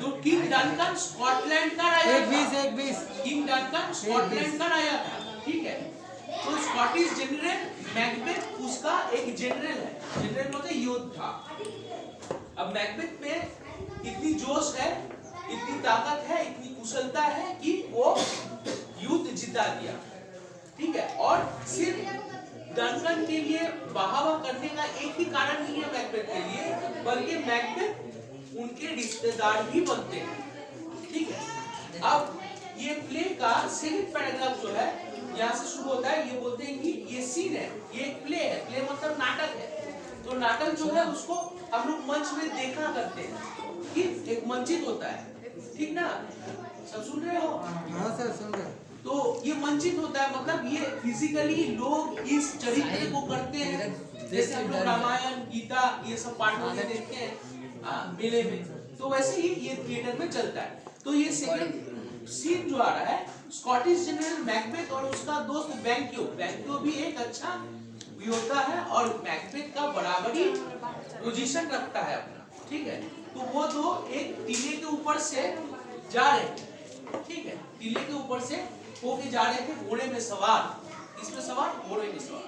तो king Duncan Scotland का राजा एक बीस किंग डनकन स्कॉटलैंड का राजा था, ठीक है। तो स्कॉटिश जनरल मैकबेथ उसका एक जनरल है, जनरल मतलब योद्धा। अब मैकबेथ में इतनी जोश है, इतनी ताकत है, इतनी कुशलता है कि वो युद्ध जिता दिया, ठीक है। और सिर्फ डनकन के लिए बहावा करने का एक ही कारण नहीं है मैकबेथ के लिए, बल्कि मैकबेथ उनके रिश्तेदार भी बनते हैं, ठीक है। अब ये प्ले का सेकंड पैराग्राफ जो है यहाँ से शुरू होता है, ये बोलते हैं कि ये सीन है, ये एक प्ले है, प्ले मतलब नाटक है। तो नाटक जो है उसको हम लोग मंच में देखा करते हैं कि एक मंचित होता है, ठीक ना, सब सुन रहे हो? हाँ सर सुन रहे। तो ये मंचित होता है, मतलब ये फिजिकली लोग इस चरित्र को करते हैं, जैसे हम लोग रामायण गीता ये सब पाठों में देखते हैं मेले में, तो वैसे ही ये थिएटर में चलता है। तो ये सेकंड सीन जो आ रहा है, स्कॉटिश जनरल मैकबेथ और उसका दोस्त बैंक्यो, बैंक्यो भी एक अच्छा योद्धा है और मैकबेथ का बराबरी पोजीशन रखता है अपना, ठीक है। तो वो दो एक टीले के ऊपर से जा रहे थे, ठीक है, टीले के ऊपर से होके जा रहे थे घोड़े में सवार, इसमें सवार घोड़े में सवार।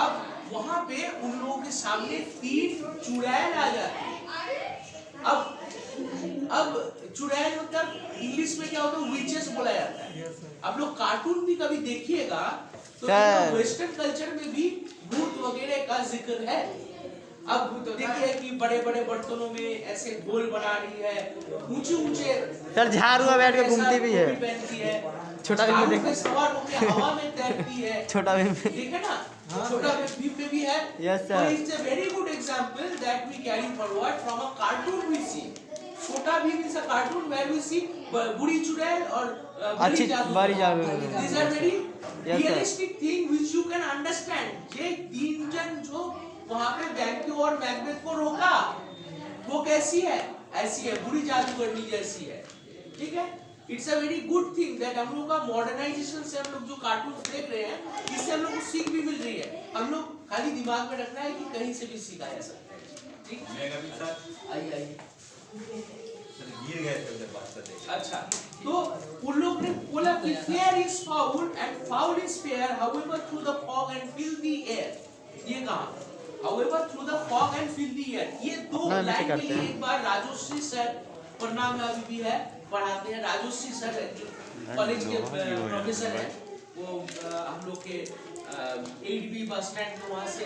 अब वहां पे उन लोगों के सामने 3 चुड़ैल आ जाते हैं। अब चुड़ैल मतलब इंग्लिश में क्या होता है, विचेस बोला जाता है। आप लोग कार्टून भी कभी देखिएगा तो वेस्टर्न कल्चर में भी भूत वगैरह का जिक्र है। अब देखिए कि बड़े बड़े बर्तनों में ऐसे घोल बना रही है, ऊंचे ऊंचे सर झाड़ू बैठ के घूमती भी है, पहनती है, छोटा भीम देखो, सवार होकर हवा में तैरती है, छोटा भीम ठीक है ना, छोटा भीम पे भी है। Yes, sir. So it's a very good example that we carry forward from a cartoon we see. छोटा Bhim is a cartoon where we see बूढ़ी चुड़ैल और अच्छी बड़ी जादू। These are very Yes, sir. realistic thing which you can understand. ये 3 जन जो वहाँ पे बैंक्यो और मैकबेथ को रोका, वो कैसी है, ऐसी है, बुरी जादूगरनी जैसी है, ठीक है। It's a very good thing that हम लोग का मॉडर्नाइजेशन से हम लोग जो कार्टून देख रहे हैं, इससे हम लोग को सीख भी मिल रही है। हम लोग खाली दिमाग में रखना है कि कहीं से भी सीखा जा सकता है, ठीक है। आइए गिर गए थे उधर बात करते। अच्छा, तो उन लोग ने बोला कि fair is foul and foul is fair, however through the fog and filthy air. ये कहा however through the fog and filthy air, ये दो लाइन के लिए एक बार राजश्री सर प्रणाम में अभी भी है, पढ़ाते हैं। राजश्री सर जो कॉलेज के प्रोफेसर है, वो हम लोग के 8B बस स्टैंड के वहां से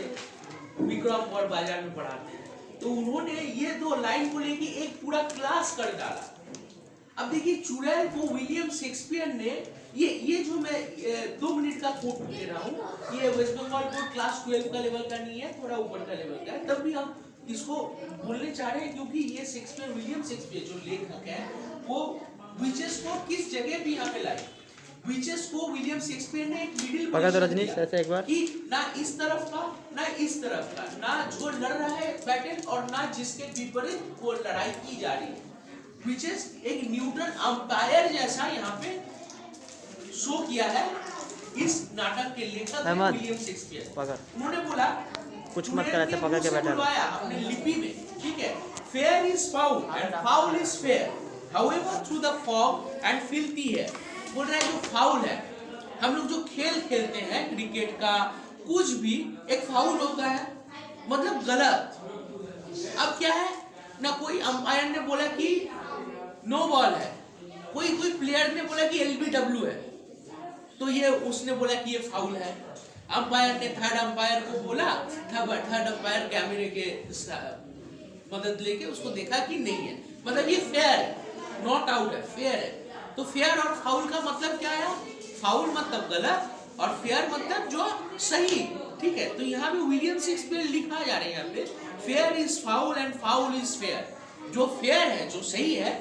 विक्रमगढ़ बाजार में पढ़ाते हैं। तो उन्होंने ये 2 लाइन को लेके एक पूरा क्लास कर डाला। अब देखिए चुड़ैल को विलियम शेक्सपियर ने ये जो मैं 2 मिनट का कोट दे रहा हूँ, ये वेस्ट बंगाल बोर्ड क्लास 12 का लेवल का नहीं है, थोड़ा ऊपर का लेवल का है, तब भी हम इसको बोलने चाह रहे हैं क्योंकि ये शेक्सपियर, विलियम शेक्सपियर जो लेखक है, वो विचेस को किस जगह भी यहाँ पे लाए। विचेस को विलियम शेक्सपियर ने एक मिडिल पकड़ दो रजनीश ऐसे एक बार, कि ना इस तरफ का ना इस तरफ का, ना जो लड़ रहा है बैटल और ना जिसके विपरीत वो लड़ाई की जा रही है। विचेस एक न्यूट्रल अंपायर जैसा यहाँ पे शो किया है इस नाटक के लेखक विलियम शेक्सपियर। उन्होंने बोला कुछ मत कर, ऐसे पकड़ के बैठा अपने लिपि में, ठीक है, fair is foul and foul is fair, however through the fog and filthy है। बोल रहा है जो फाउल है, हम लोग जो खेल खेलते हैं क्रिकेट का कुछ भी, एक फाउल होता है, मतलब गलत। अब क्या है ना, कोई अंपायर ने बोला कि नो बॉल है, कोई प्लेयर ने बोला कि LBW है, तो ये उसने बोला कि ये फाउल है। अंपायर ने थर्ड अंपायर को बोला, थर्ड अंपायर कैमरे के मदद लेके उसको देखा कि नहीं है, मतलब ये फेयर है, नॉट आउट है, फेयर है। तो फेयर और फाउल का मतलब क्या है, फाउल मतलब गलत और फेयर मतलब जो सही, ठीक है। तो यहाँ पे विलियम शेक्सपियर लिखा जा रहा है, यहाँ पे fair is foul and foul is fair. जो फेयर है, जो सही है,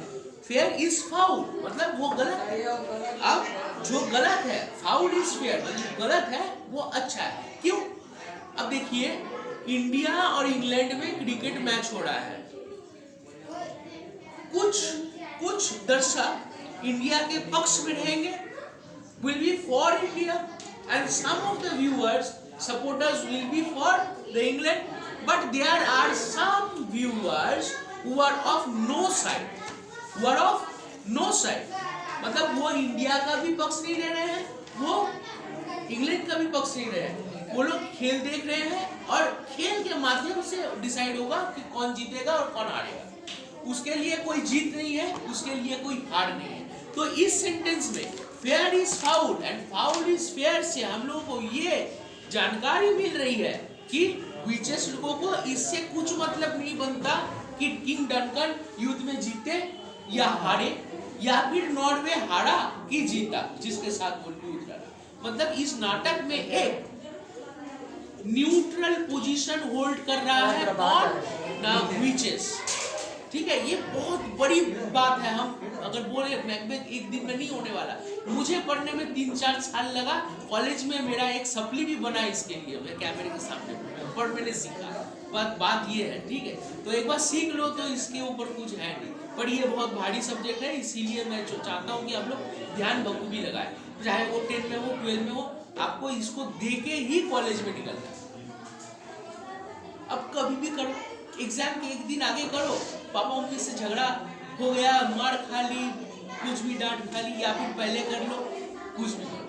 फेयर इज फाउल मतलब वो गलत है। अब जो गलत है, फाउल इज फेयर मतलब गलत है वो अच्छा है। क्यों? अब देखिए इंडिया और इंग्लैंड में क्रिकेट मैच हो रहा है, कुछ दर्शक इंडिया के पक्ष में रहेंगे, will be for India, and some of the viewers, supporters will be for the England, but there are some viewers who are of no side, were of no side, मतलब वो इंडिया का भी पक्ष नहीं ले रहे हैं, वो इंग्लैंड का भी पक्ष नहीं रहे हैं, वो लोग खेल देख रहे हैं और खेल के माध्यम से डिसाइड होगा कि कौन जीतेगा और कौन हारेगा। उसके लिए कोई जीत नहीं है, उसके लिए कोई हार नहीं है। तो इस सेंटेंस में fair is foul and foul is fair से हम लोगों को ये जानकारी मिल रही है कि विचेस लोगों को इससे कुछ मतलब नहीं बनता कि किंग डनकन युद्ध में जीते या हारे, या फिर नॉर्वे हारा कि जीता जिसके साथ वो युद्ध लड़ा। मतलब इस नाटक में एक न्यूट्रल पोजीशन होल्ड कर रहा है कौन ना विचेस। ठीक है, ये बहुत बड़ी बात है। हम अगर बोले मैकबेथ एक दिन में नहीं होने वाला, मुझे पढ़ने में 3-4 साल लगा, कॉलेज में मेरा एक सप्ली भी बना इसके लिए, मैं कैमरे के सामने पर मैंने सीखा। बात ये है, ठीक है, तो एक बार सीख लो तो इसके ऊपर कुछ है नहीं, पर ये बहुत भारी सब्जेक्ट है, इसीलिए मैं जो चाहता हूँ कि आप लोग ध्यान बखूबी लगाएं, चाहे वो 10 में हो 12 में हो, आपको इसको देके ही कॉलेज में निकलना है। अब कभी भी करो, एग्जाम के एक दिन आगे करो, पापा मम्मी से झगड़ा हो गया, मार खा ली, कुछ भी डांट खा ली, या फिर पहले कर लो, कुछ भी करो,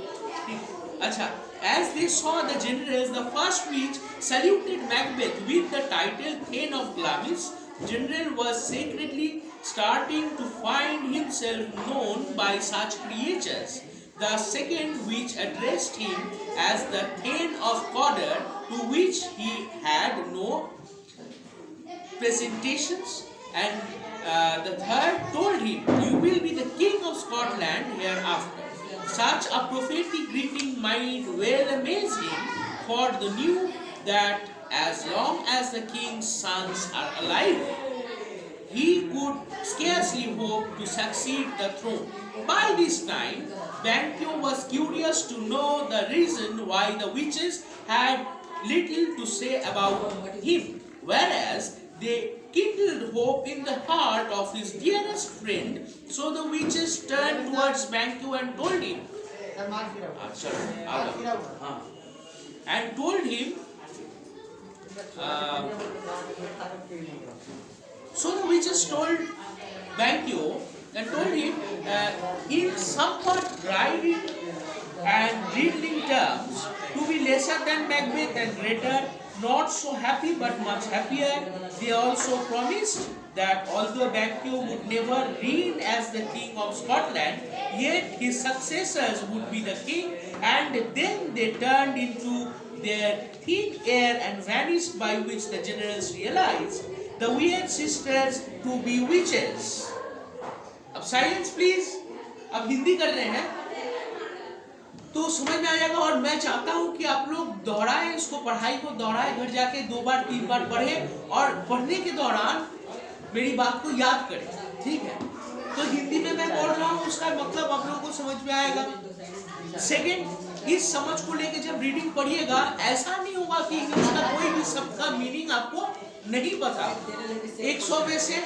ठीक। अच्छा, as they saw the generals, the first which saluted Macbeth with the title Thane of Glamis, general was secretly starting to find himself known by such creatures. The second which addressed him as the Thane of Cawdor, to which he had no presentations, and the third told him, "You will be the king of Scotland hereafter." Such a prophetic greeting might well amaze him, for they knew that as long as the king's sons are alive, he could scarcely hope to succeed the throne. By this time, Banquo was curious to know the reason why the witches had little to say about him, whereas they kindled hope in the heart of his dearest friend. So the witches turned towards Banquo and told him, so the witches told Banquo and told him in somewhat grinding and dribbling terms to be lesser than Macbeth and greater, not so happy but much happier. They also promised that although Banquo would never reign as the king of Scotland, yet his successors would be the king, and then they turned into their thin air and vanished, by which the generals realized the weird sisters to be witches. अब silence please, अब हिंदी कर रहे हैं तो समझ में आ जाएगा, और मैं चाहता हूं कि आप लोग दोहराएं इसको, पढ़ाई को दोहराएं, घर जाके 2 बार 3 बार पढ़ें और पढ़ने के दौरान मेरी बात को याद करें, ठीक है। तो हिंदी में मैं बोल रहा हूँ, उसका मतलब आप लोगों को समझ में आएगा। सेकंड, इस समझ को लेके जब रीडिंग पढ़िएगा, ऐसा नहीं होगा कि इंग्लिश का कोई भी शब्द का मीनिंग आपको नहीं पता। 100 में से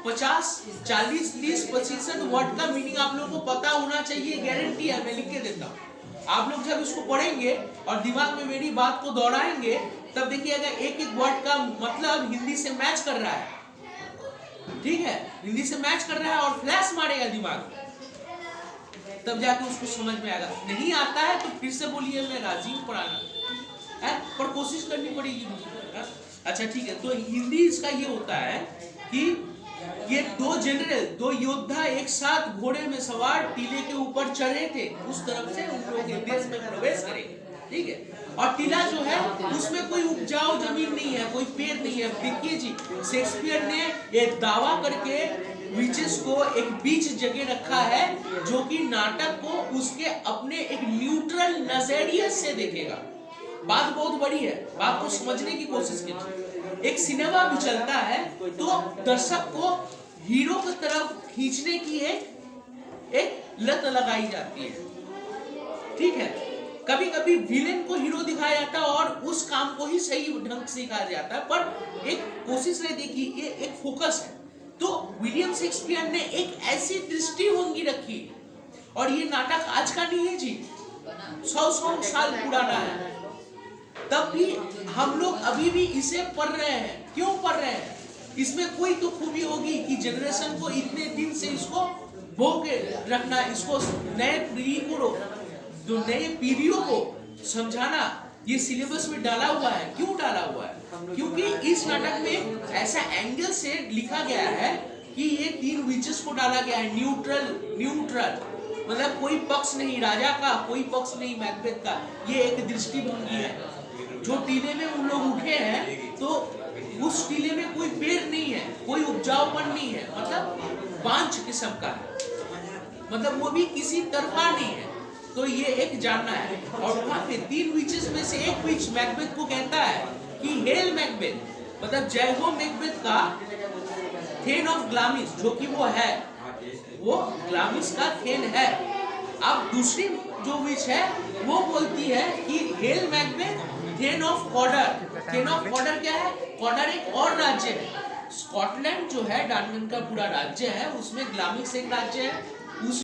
50, 40, 30% वर्ड का मीनिंग आप लोगों को पता होना चाहिए, गारंटी है, मैं लिख के देता हूँ। आप लोग जब इसको पढ़ेंगे और दिमाग में मेरी बात को दोहराएंगे, तब देखिएगा एक एक वर्ड का मतलब हिंदी से मैच कर रहा है, ठीक है, हिंदी से मैच कर रहा है और फ्लैश मारेगा दिमाग में, तब जाके उसको समझ में आएगा। नहीं आता है तो फिर से बोलिए, मैं राजी हूँ पढ़ाना है, पर कोशिश करनी पड़ेगी मुझे। अच्छा ठीक है, तो हिंदी इसका ये होता है कि ये 2 जनरल, 2 योद्धा एक साथ घोड़े में सवार टीले के ऊपर चढ़े थे, उस तरफ से उन लोगों के देश में प्रवेश करेंगे, ठीक है। और टीला जो है उसमें कोई उपजाऊ जमीन नहीं है, कोई पेड़ नहीं है। देखिए जी, शेक्सपियर ने एक दावा करके विचेस को एक बीच जगह रखा है, जो कि नाटक को उसके अपने एक न्यूट्रल नजरिए से देखेगा। बात बहुत बड़ी है, बात को समझने की कोशिश कीजिए। एक सिनेमा भी चलता है तो दर्शक को हीरो की तरफ खींचने की एक लत लगाई जाती है, ठीक है। कभी कभी विलेन को हीरो दिखाया जाता है और उस काम को ही सही ढंग से दिखाया जाता है, पर एक कोशिश रहती है कि ये एक फोकस है। तो विलियम शेक्सपियर ने एक ऐसी दृष्टिभंगी रखी, और ये नाटक आज का नहीं है जी, 100 साल पुराना है, तब भी हम लोग अभी भी इसे पढ़ रहे हैं। क्यों पढ़ रहे हैं? इसमें कोई तो खूबी होगी कि जनरेशन को इतने दिन से इसको बो के रखना, इसको नए पीढ़ी को, जो नए पीढ़ियों को समझाना, ये सिलेबस में डाला हुआ है। क्यों डाला हुआ है? क्योंकि इस नाटक में ऐसा एंगल से लिखा गया है कि ये 3 विचेस को डाला गया है, न्यूट्रल, मतलब कोई पक्ष नहीं राजा का, कोई पक्ष नहीं मैकबेथ का। ये एक दृष्टिभंगी है। जो टीले में उन लोग उठे हैं, तो उस टीले में कोई पेड़ नहीं है, कोई उपजाऊपन नहीं है, मतलब बांझ किस्म का है, मतलब वो भी किसी तरफा नहीं है। तो ये एक जानना है। और वहाँ पे 3 विचेस में से एक विच मैकबेथ को कहता है कि हेल मैकबेथ, मतलब जय हो मैकबेथ का थेन ऑफ ग्लामिस, जो कि वो है, वो ग्लामिस का थेन है। अब दूसरी जो विच है वो बोलती है कि hail Macbeth thane of Cawdor. Thane of Cawdor क्या है? कॉडर एक और राज्य है। स्कॉटलैंड जो है, डानगन का पूरा राज्य है, उसमें ग्लामिस एक राज्य है।